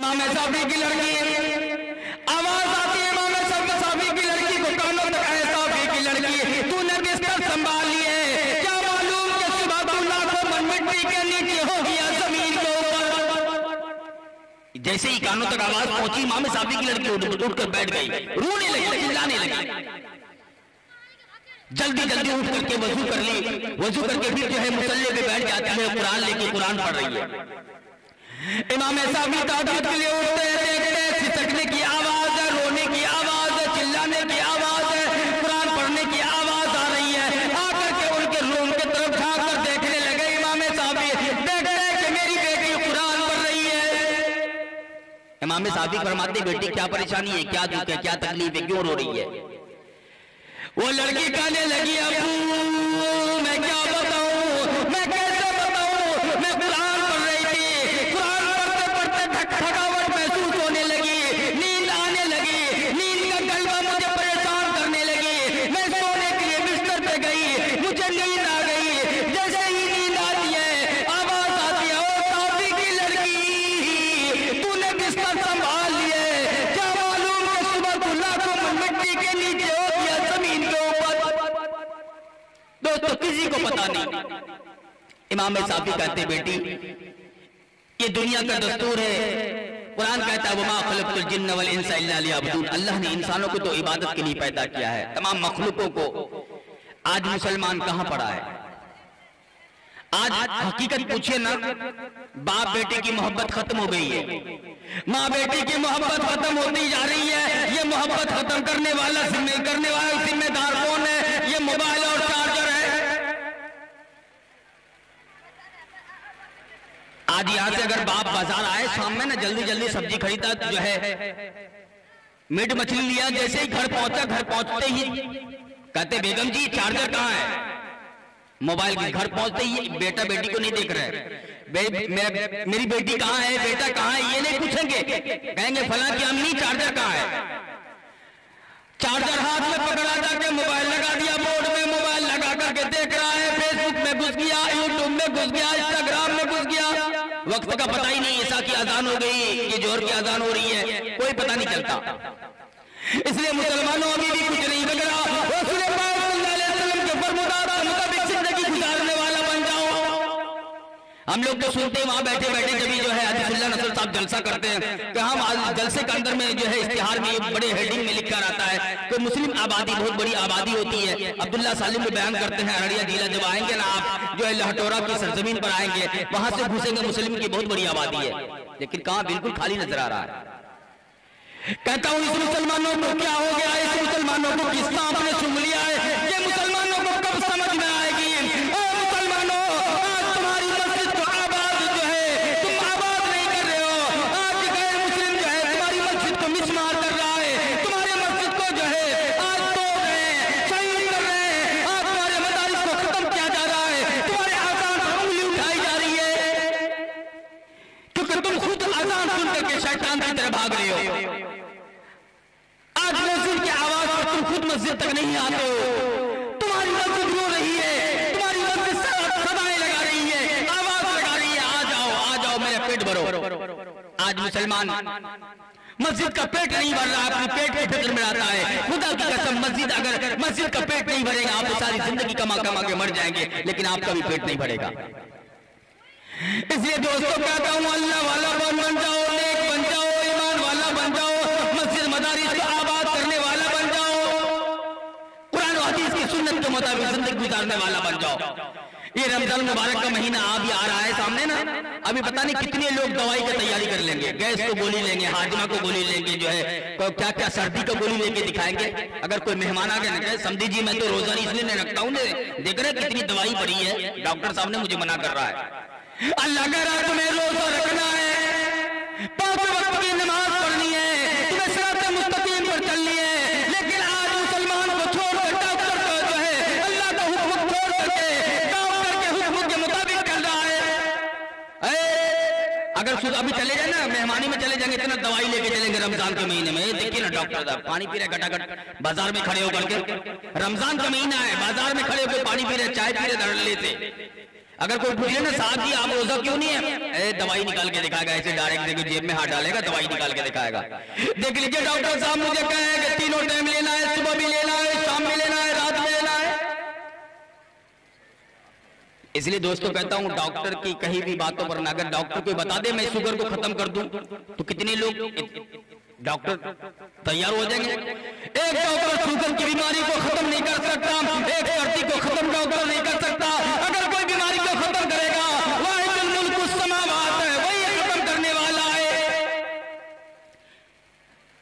इमाम साफी की लड़की आवाज आती है, इमाम साफी की लड़की को कानों तक है, साफी की लड़की तूने बिस्तर संभाल लिए, क्या मालूम कि सुबह तू लाखों मन मिट्टी के नीचे हो गया जमीन के ऊपर। जैसे ही कानों तक आवाज पहुंची, इमाम साफी की लड़की उठ कर बैठ गई, रोने लगी, चिल्लाने लगी। जल्दी जल्दी उठ करके वजू कर ली, वजू करके फिर जो है मुसल्ले पे बैठ जाती है, कुरान लेके कुरान पढ़ रही है। इमाम साफी तादाद के लिए उठते हैं, देखते हैं सिसकने की आवाज है, रोने की आवाज है, चिल्लाने की आवाज है, कुरान पढ़ने की आवाज आ रही है। आकर के उनके रूम की तरफ झांक कर देखने लगे इमाम साफी, देखते हैं कि मेरी बेटी कुरान पढ़ रही है। इमाम साफी फरमाते, बेटी क्या परेशानी है, क्या दुख है, क्या तकलीफ है, क्यों रो रही है? वो लड़की कहने लगी, अबू मैं क्या बताऊं, मैं कैसे बताऊं, मैं कुरान पढ़ रही थी, कुरान पढ़ते पढ़ते थकावट महसूस होने लगी, नींद आने लगी, नींद का गलबा मुझे परेशान करने लगी, मैं सोने के लिए बिस्तर पे गई, मुझे नींद आ गई। जैसे ही नींद आती है, आवाज आती है, ओ साफी की लड़की तूने बिस्तर संभाल लिए, क्या मालूम कि सुबह तू लाखों मन मिट्टी के नीचे हो गया जमीन के ऊपर। दोस्तों किसी को पता नहीं। इमाम साफी कहते, बेटी ये दुनिया का दस्तूर है, कुरान कहता है वमा खलक़तुल जिन्न वल इंसा इल्ला लियअबुदून, अल्लाह ने इंसानों को तो इबादत के लिए पैदा किया है, तमाम मखलूकों को। आज मुसलमान कहां पड़ा है? आज हकीकत पूछिए ना, बाप बेटे की मोहब्बत खत्म हो गई है, माँ बेटे की मोहब्बत खत्म होती जा रही है। ये मोहब्बत खत्म करने वाला जिम्मेदार कौन है? ये मोबाइल और चार्जर है। आज यहां से अगर बाप बाजार आए शाम में ना, जल्दी जल्दी सब्जी खरीदा जो है, मीट मछली लिया, जैसे ही घर पहुंचा, घर पहुंचते ही कहते बेगम जी चार्जर कहाँ है? मोबाइल के घर पहुंचते ही बेटा बेटी को नहीं देख रहे, मेरी बेटी कहाँ है, बेटा कहाँ है, ये नहीं पूछेंगे, कहेंगे फला की अम्मी चार्जर कहाँ है। चार्जर हाथ में पकड़ा जाके मोबाइल लगा दिया, बोर्ड में मोबाइल लगा करके देख रहा है, फेसबुक में घुस गया, यूट्यूब में घुस गया, इंस्टाग्राम में घुस गया। वक्त का पता ही नहीं, ईसा की अजान हो गई, ये जोहर की अजान हो रही है, कोई पता नहीं चलता। इसलिए मुसलमानों अभी भी कुछ नहीं बिगड़ा, रसूल पाक सल्लल्लाहु अलैहि वसल्लम के फरमान के मुताबिक जिंदगी गुजारने वाला बन जाओ। हम लोग तो सुनते हैं वहां बैठे बैठे जब जो है अजीजुल्लाह नसर साहब जलसा करते हैं कि हम जलसे के अंदर में जो है इश्तिहार में बड़े हेडिंग में लिखकर आता है कि मुस्लिम आबादी बहुत बड़ी आबादी होती है। अब्दुल्ला सालिम में बयान करते हैं, अररिया जिला जब आएंगे ना आप, जो है लहटोरा की सरजमीन पर आएंगे, वहां से घुसेंगे, मुस्लिम की बहुत बड़ी आबादी है, लेकिन कहां बिल्कुल खाली नजर आ रहा है। कहता हूं इस मुसलमानों को क्या हो गया, इस मुसलमानों को किसने आपने चुम लिया है, ये मुसलमानों को कब समझ में आएगी? ओ मुसलमानों, आज तुम्हारी मस्जिद को आबाद जो है तुम आबाद नहीं कर रहे हो, आज गैर मुस्लिम जो है तुम्हारी मस्जिद को मिसमार कर रहा है, तुम्हारे मस्जिद को जो है आज तोड़ रहे हैं, शहीद कर रहे हैं, आज तुम्हारे मदारिस को खत्म किया जा रहा है, तुम्हारे आजान पर उंगली उठाई जा रही है, क्योंकि तुम खुद आजान सुन करके शैतान की तरफ भाग रहे हो। आज मस्जिद की आवाज पर तुम खुद मस्जिद तक नहीं आते हो, तुम्हारी मस्जिद रो रही है, तुम्हारी मस्जिद सदाएं लगा रही है, आवाज लगा रही है, आ जाओ मेरा पेट भरो। आज मुसलमान मस्जिद का पेट नहीं भर रहा, अपने पेट के फिक्र में रहता है। खुदा की कसम, मस्जिद का पेट नहीं भरेगा, आप सारी जिंदगी कमा कमा के मर जाएंगे, लेकिन आपका भी पेट नहीं भरेगा। इसलिए दोस्तों कहता हूं, अल्लाह वाला बन जाओ, नेक बन जाओ, ईमान वाला बन जाओ, मस्जिद मदारिस को आबाद करने वाला बन जाओ, कुरान और हदीस की सुन्नत के मुताबिक जिंदगी गुजारने वाला बन जाओ। ये रमजान मुबारक का महीना अभी आ रहा है सामने ना, अभी पता नहीं कितने लोग दवाई की तैयारी कर लेंगे, गैस को गोली लेंगे, हाजमा को गोली लेंगे, जो है क्या क्या सर्दी को गोली लेके दिखाएंगे। अगर कोई मेहमान आ गए समझी जी मैं तो रोजा इसलिए नहीं रखता हूँ, देख रहे कितनी दवाई पड़ी है, डॉक्टर साहब ने मुझे मना कर रहा है। अल्लाह कह रहा है तुम्हें रोजा रखना है, 5 वक्त की नमाज पढ़नी है, तुम्हें सिरात मुस्तकीम पर चलनी है, लेकिन आज मुसलमान को छोड़कर डॉक्टर को जो है अल्लाह का हुक्म छोड़ करके डॉक्टर के हुक्म के मुताबिक चल रहा है। अगर अभी चले जाए ना, मेहमानी में चले जाएंगे, इतना दवाई लेके चलेंगे रमजान के महीने में। देखिए ना डॉक्टर साहब पानी पी रहे घटाघट बाजार में खड़े होकर के, रमजान का महीना है, बाजार में खड़े होकर पानी पी रहे, चाय पी रहे, धड़ लेते अगर कोई पूछे ना साहब जी आप रोजा क्यों नहीं है, दवाई निकाल के दिखाएगा, ऐसे डायरेक्ट देखिए जेब में हाथ डालेगा, दवाई निकाल के दिखाएगा। देख लीजिए डॉक्टर साहब मुझे कहे कि तीनों टाइम लेना है, सुबह भी लेना है, शाम में लेना है, रात में लेना है। इसलिए दोस्तों कहता हूं डॉक्टर की कहीं भी बातों पर ना, अगर डॉक्टर को बता दे मैं शुगर को खत्म कर दूं तो कितने लोग डॉक्टर तैयार हो जाएंगे। एक डॉक्टर शुगर की बीमारी को खत्म नहीं कर सकता, एक सर्दी को खत्म डॉक्टर नहीं कर सकता। अगर कोई बीमारी को खत्म करेगा वाहिदुल मुल्कुस समावात है, वही खत्म करने वाला है।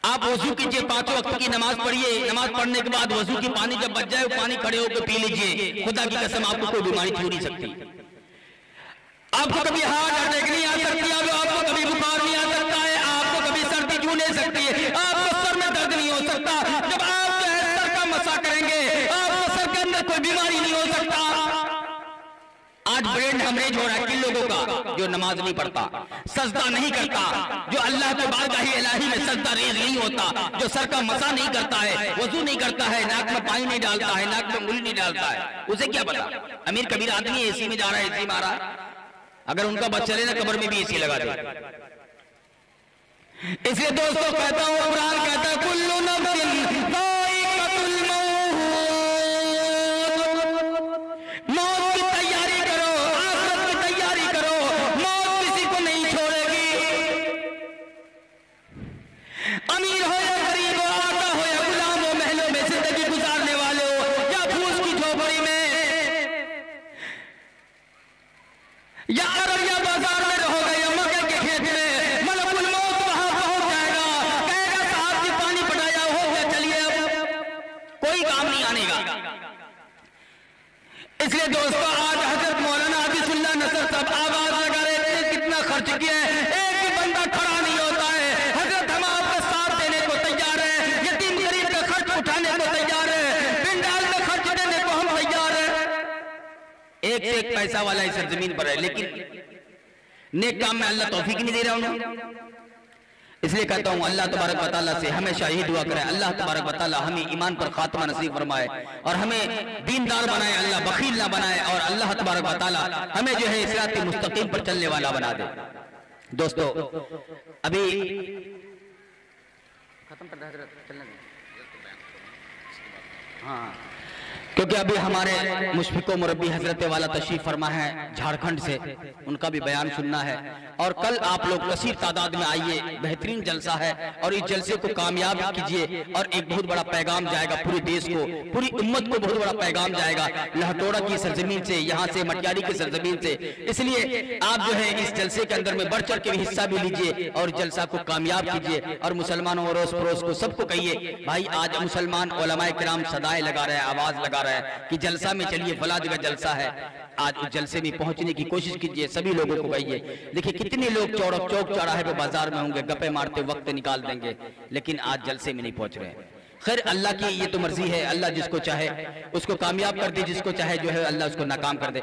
आप वजू कीजिए, 5 वक्त की नमाज पढ़िए, नमाज पढ़ने के बाद वजू की पानी जब बच जाए पानी खड़े होकर पी लीजिए, खुदा की कसम आपको कोई बीमारी छू नहीं सकती। आपको कभी हार्ट अटैक नहीं आ सकती, आपको कभी बुखार नहीं आ सकता है, आपको कभी सर्दी छू नहीं सकती है, आपको सर में दर्द नहीं हो सकता। जब आप जो है सर का मसा करेंगे आपको सर के अंदर कोई बीमारी नहीं हो सकता। आज ब्रेन हेमरेज हो रहा है किन लोगों का, जो नमाज नहीं पढ़ता, सजदा नहीं करता, जो अल्लाह के बारगाह इलाही में सजदा रेज नहीं होता, जो सर का मसा नहीं करता है, वजू नहीं करता है, नाक में पानी नहीं डालता है, नाक में उंगली नहीं डालता है, उसे क्या पता। अमीर कबीर आदमी एसी में जा रहा है, एसी में आ रहा है, अगर उनका बच्चा लेना कब्र में भी एसी लगा दे। इसलिए दोस्तों कहता हूं कुरान कहता है कुल्लु नफ्सिन ज़ाइक़तुल मौत की तैयारी करो, आखिरत की तैयारी करो, मौत किसी को नहीं छोड़ेगी। अमीर हो या गरीब हो, आका हो या गुलाम हो, महलों में जिंदगी गुजारने वाले हो या फूस की झोपड़ी में या अररिया बाजार में रहोगे या मकई के खेत में, मलकुल मौत वहां पहुंच जाएगा, कहेगा साहब जी पानी पटाया हो गया, चलिए अब कोई काम नहीं आने का। इसलिए दोस्तों आज हजरत मौलाना अबीसुल्लाह नसर साहब आवाज लगा रहे थे, कितना खर्च किया है, एक भी बंदा खड़ा नहीं होता है। हजरत हम आपका साथ देने को तैयार है, यतीम गरीब का खर्च उठाने को तैयार है, पिंडाल में खर्च देने को हम तैयार है। एक से एक पैसा वाला इस जमीन पर है, लेकिन नेक काम में अल्लाह तौफीक नहीं दे रहा उन्हें। इसलिए कहता हूं अल्लाह तबारक व तआला से हमेशा यही दुआ करें, अल्लाह तबारक व तआला हमें ईमान पर खात्मा नसीब फरमाए और हमें दीनदार बनाए, अल्लाह बखील ना बनाए और अल्लाह तबारक व तआला हमें जो है सिरात मुस्तकीम पर चलने वाला बना दे। दोस्तों अभी खत्म कर दे, चलने दे। हाँ, क्योंकि अभी हमारे मुशफिको मुरब्बी हजरत वाला तशरीफ फरमा है झारखंड से, उनका भी बयान सुनना है। और कल आप लोग कसीर तादाद में आइए, बेहतरीन जलसा है और इस जलसे को कामयाब कीजिए और एक बहुत बड़ा पैगाम जाएगा पूरे देश को, पूरी उम्मत को बहुत बड़ा पैगाम जाएगा लहटोड़ा की सरजमीन से, यहाँ से मटियारी की सरजमीन से। इसलिए आप जो है इस जलसे के अंदर में बढ़ चढ़ के हिस्सा भी लीजिए और जलसा को कामयाब कीजिए और मुसलमानों और अड़ोस पड़ोस को सबको कहिए भाई आज मुसलमान उलमाए किराम सदाएं लगा रहे हैं, आवाज लगा रहे हैं कि जलसा में चलिए, फला जगह जलसा है, आज उस जलसे में पहुंचने की कोशिश कीजिए, सभी लोगों को कहिए। देखिए कितने लोग चौक चौराहे पे बाजार में होंगे, गप्पे मारते वक्त निकाल देंगे, लेकिन आज जलसे में नहीं पहुंच रहे। खैर अल्लाह की ये तो मर्जी है, अल्लाह जिसको चाहे उसको कामयाब कर दे, जिसको चाहे जो है अल्लाह उसको नाकाम कर दे।